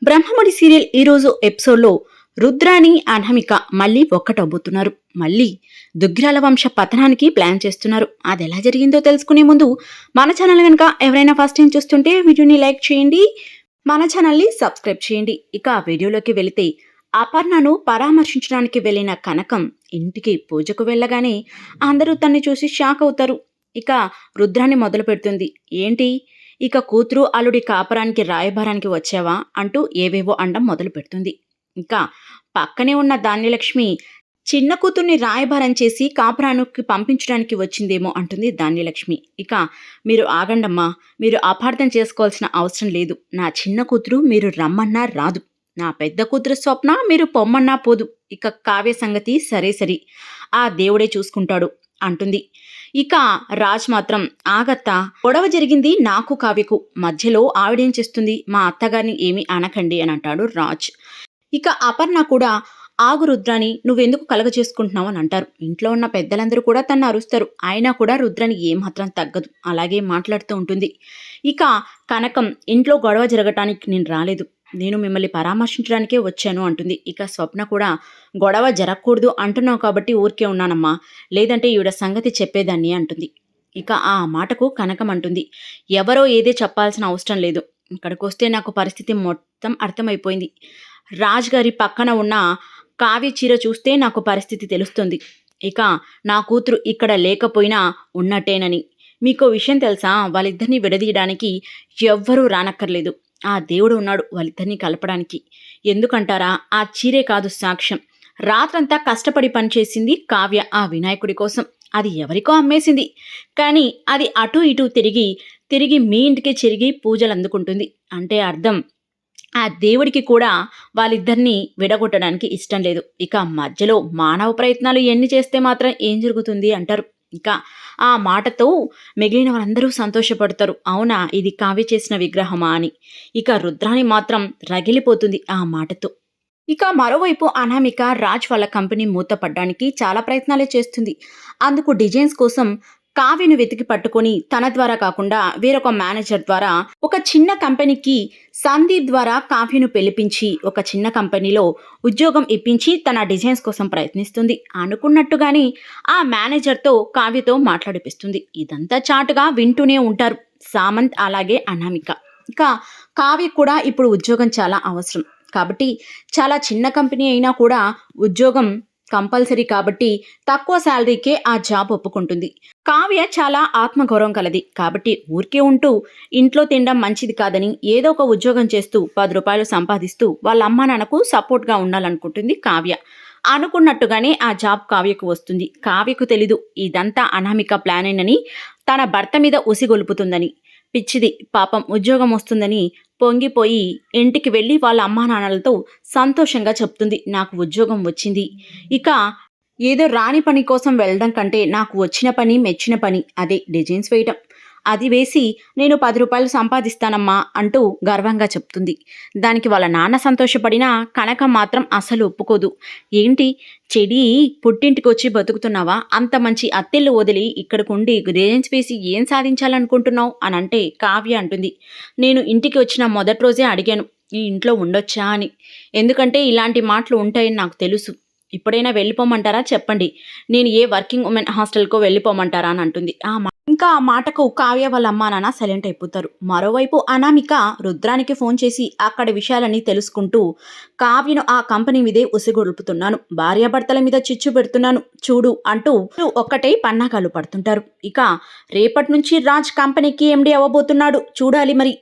Brahmamudi serial ఈరోజు ఎపిసోడ్లో రుద్రాని అనామిక మళ్ళీ ఒక్కటవబోతున్నారు. మళ్ళీ దుగ్గిరాల వంశ పతనానికి ప్లాన్ చేస్తున్నారు. అది ఎలా జరిగిందో తెలుసుకునే ముందు మన ఛానల్ కనుక ఎవరైనా ఫస్ట్ టైం చూస్తుంటే వీడియోని లైక్ చేయండి, మన ఛానల్ని సబ్స్క్రైబ్ చేయండి. ఇక వీడియోలోకి వెళితే అపర్ణను పరామర్శించడానికి వెళ్ళిన కనకం ఇంటికి పూజకు వెళ్ళగానే అందరూ తన్ని చూసి షాక్ అవుతారు. ఇక రుద్రాన్ని మొదలు పెడుతుంది. ఏంటి, ఇక కూతురు అల్లుడి కాపరానికి రాయబారానికి వచ్చావా అంటూ ఏవేవో అండం మొదలు పెడుతుంది. ఇంకా పక్కనే ఉన్న ధాన్యలక్ష్మి చిన్న కూతుర్ని రాయబారం చేసి కాపురానికి పంపించడానికి వచ్చిందేమో అంటుంది ధాన్యలక్ష్మి. ఇక మీరు ఆగండమ్మా, మీరు అపార్థం చేసుకోవాల్సిన అవసరం లేదు. నా చిన్న కూతురు మీరు రమ్మన్నా రాదు, నా పెద్ద కూతురు స్వప్న మీరు పొమ్మన్నా పోదు. ఇక కావ్య సంగతి సరే సరి, ఆ దేవుడే చూసుకుంటాడు అంటుంది. ఇక రాజ్ మాత్రం ఆగత్తా, గొడవ జరిగింది నాకు కావ్యకు, మధ్యలో ఆవిడేం చేస్తుంది, మా అత్తగారిని ఏమీ అనకండి అని అంటాడు రాజ్. ఇక అపర్ణ కూడా ఆగు రుద్రాని, నువ్వెందుకు కలగ చేసుకుంటున్నావు అని అంటారు. ఇంట్లో ఉన్న పెద్దలందరూ కూడా తను అరుస్తారు. అయినా కూడా రుద్రాని ఏమాత్రం తగ్గదు, అలాగే మాట్లాడుతూ ఉంటుంది. ఇక కనకం ఇంట్లో గొడవ జరగటానికి నేను రాలేదు, నేను మిమ్మల్ని పరామర్శించడానికే వచ్చాను అంటుంది. ఇక స్వప్న కూడా గొడవ జరగకూడదు అంటున్నావు కాబట్టి ఊరికే ఉన్నానమ్మా, లేదంటే ఈవిడ సంగతి చెప్పేదాన్ని అంటుంది. ఇక ఆ మాటకు కనకం అంటుంది, ఎవరో ఏదే చెప్పాల్సిన అవసరం లేదు, ఇక్కడికి వస్తే నాకు పరిస్థితి మొత్తం అర్థమైపోయింది. రాజ్ గారి పక్కన ఉన్న కావ్య చీర చూస్తే నాకు పరిస్థితి తెలుస్తుంది. ఇక నా కూతురు ఇక్కడ లేకపోయినా ఉన్నట్టేనని. మీకో విషయం తెలుసా, వాళ్ళిద్దరిని విడదీయడానికి ఎవ్వరూ రానక్కర్లేదు, ఆ దేవుడు ఉన్నాడు వాళ్ళిద్దరినీ కలపడానికి. ఎందుకంటారా, ఆ చీరే కాదు సాక్ష్యం. రాత్రంతా కష్టపడి పనిచేసింది కావ్య ఆ వినాయకుడి కోసం, అది ఎవరికో అమ్మేసింది, కానీ అది అటు ఇటు తిరిగి తిరిగి మీ ఇంటికి చెరిగి పూజలు అందుకుంటుంది. అంటే అర్థం, ఆ దేవుడికి కూడా వాళ్ళిద్దరినీ విడగొట్టడానికి ఇష్టం లేదు. ఇక మధ్యలో మానవ ప్రయత్నాలు ఎన్ని చేస్తే మాత్రం ఏం జరుగుతుంది అంటారు. ఇంకా ఆ మాటతో మిగిలిన వాళ్ళందరూ సంతోషపడతారు. అవునా, ఇది కావ్య చేసిన విగ్రహమా అని. ఇక రుద్రాని మాత్రం రగిలిపోతుంది ఆ మాటతో. ఇక మరోవైపు అనామిక రాజ్ వాళ్ళ కంపెనీ మూతపడ్డానికి చాలా ప్రయత్నాలే చేస్తుంది. అందుకు డిజైన్స్ కోసం కావ్యను వెతికి పట్టుకొని తన ద్వారా కాకుండా వేరొక మేనేజర్ ద్వారా ఒక చిన్న కంపెనీకి సందీప్ ద్వారా కావ్యను పిలిపించి ఒక చిన్న కంపెనీలో ఉద్యోగం ఇప్పించి తన డిజైన్స్ కోసం ప్రయత్నిస్తుంది. అనుకున్నట్టుగానే ఆ మేనేజర్తో కావ్యతో మాట్లాడిపిస్తుంది. ఇదంతా చాటుగా వింటూనే ఉంటారు సామంత్ అలాగే అనామిక. ఇక కావ్య కూడా ఇప్పుడు ఉద్యోగం చాలా అవసరం కాబట్టి, చాలా చిన్న కంపెనీ అయినా కూడా ఉద్యోగం కంపల్సరీ కాబట్టి తక్కువ శాలరీకే ఆ జాబ్ ఒప్పుకుంటుంది. కావ్య చాలా ఆత్మగౌరవం కలది కాబట్టి ఊరికే ఉంటూ ఇంట్లో తినడం మంచిది కాదని ఏదో ఒక ఉద్యోగం చేస్తూ 10 రూపాయలు సంపాదిస్తూ వాళ్ళ అమ్మా నాన్నకు సపోర్ట్గా ఉండాలనుకుంటుంది కావ్య. అనుకున్నట్టుగానే ఆ జాబ్ కావ్యకు వస్తుంది. కావ్యకు తెలీదు ఇదంతా అనామిక ప్లానేనని, తన భర్త మీద ఉసిగొలుపుతుందని. పిచ్చిది పాపం, ఉద్యోగం వస్తుందని పొంగిపోయి ఇంటికి వెళ్ళి వాళ్ళ అమ్మా నాన్నలతో సంతోషంగా చెప్తుంది, నాకు ఉద్యోగం వచ్చింది. ఇక ఏదో రాని పని కోసం వెళ్ళడం కంటే నాకు వచ్చిన పని మెచ్చిన పని, అదే డిజైన్స్ వేయటం, అది వేసి నేను 10 రూపాయలు సంపాదిస్తానమ్మా అంటూ గర్వంగా చెప్తుంది. దానికి వాళ్ళ నాన్న సంతోషపడినా కనకం మాత్రం అసలు ఒప్పుకోదు. ఏంటి, చెడి పుట్టింటికి వచ్చి బతుకుతున్నావా, అంత మంచి అత్తెళ్ళు వదిలి ఇక్కడికి ఉండి డిజైన్స్ వేసి ఏం సాధించాలనుకుంటున్నావు అని అంటే కావ్య అంటుంది, నేను ఇంటికి వచ్చిన మొదటి రోజే అడిగాను ఈ ఇంట్లో ఉండొచ్చా అని, ఎందుకంటే ఇలాంటి మాటలు ఉంటాయని నాకు తెలుసు. ఇప్పుడైనా వెళ్ళిపోమంటారా చెప్పండి, నేను ఏ వర్కింగ్ ఉమెన్ హాస్టల్కో వెళ్ళిపోమంటారా అని అంటుంది. ఇంకా ఆ మాటకు కావ్య వాళ్ళ అమ్మా నాన్న సైలెంట్ అయిపోతారు. మరోవైపు అనామిక రుద్రానికి ఫోన్ చేసి అక్కడి విషయాలన్నీ తెలుసుకుంటూ, కావ్యను ఆ కంపెనీ మీదే ఉసిగొల్పుతున్నాను, భార్యాభర్తల మీద చిచ్చు పెడుతున్నాను చూడు అంటూ ఒక్కటే పన్నాగాలు పడుతుంటారు. ఇక రేపటి నుంచి రాజ్ కంపెనీకి ఎండీ అవ్వబోతున్నాడు, చూడాలి మరి.